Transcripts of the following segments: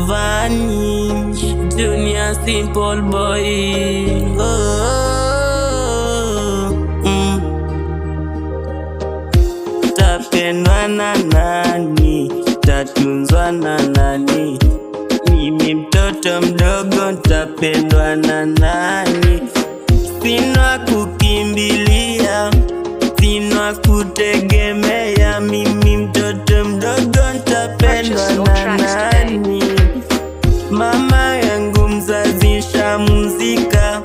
Vani Junior Simple Boy. Tapendwa na nani? Tatunzwa na nani? Mimi mtoto mdogo, tapendwa na nani? Sina kukimbilia, sina kutegemea. Mimi mtoto mdogo, tapendwa na nani? Mama yangu mzazi shamuzika,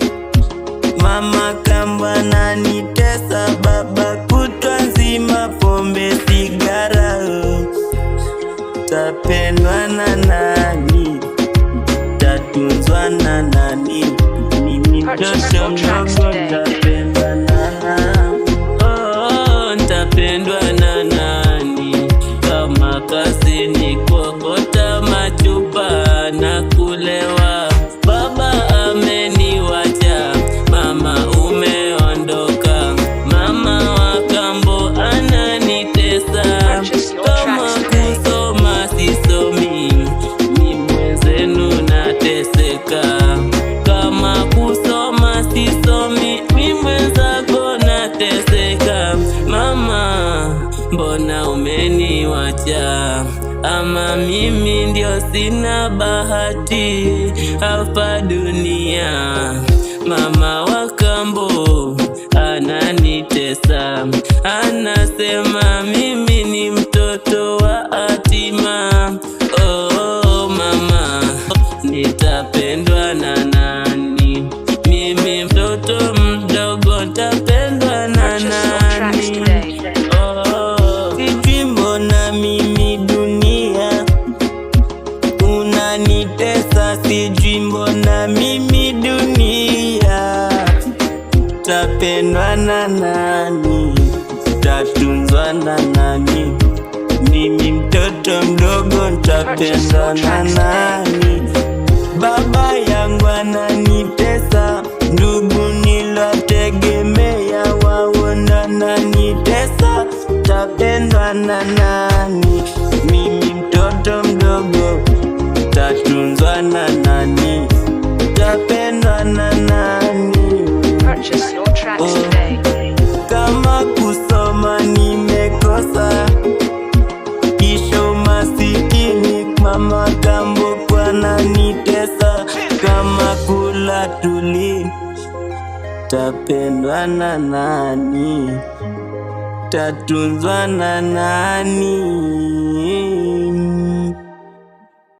mama kamba nanitesa, baba kutwa nzima pombe sigara. Tapendwa na nani? Tatunzwa na nani? Mimi mtoto mdogo, tapendwa na nani? Tapendwa na nani? Kama kasi ni kuokota machupa na kulewa. Baba ameniwacha, mama umeondoka, mama wa kambo ananitesa. Kama kusoma sisomi, ni mwenzenu nateseka. Kama kusoma sisomi, ni mwenzako nateseka. Mama, mbona umeniwacha? Ama mimi ndio sina bahati hapa dunia? Mama wa kambo ananitesa, anasema mimi ni mtoto wa hatima. Oh mama, nitapendwa na nani? Mimi mtoto mdogo, nitapendwa na nani? Sijui mbona mimi dunia unanitesa, sijui mbona mimi dunia. Tapendwa na nani? Tatunzwa na nani? Mimi mtoto mdogo, tapendwa na nani? Baba yangu ananitesa, ndugu nilotegemea waona nanitesa. Tapendwa na nani? Mimi mtoto mdogo, tatunzwa na nani? Tapendwa na nani? Kama kusoma nimekosa, kisha umasikini, mama kambo kwa nanitesa. Kama kula tuli, tapendwa na nani? Tatunzwa na nani?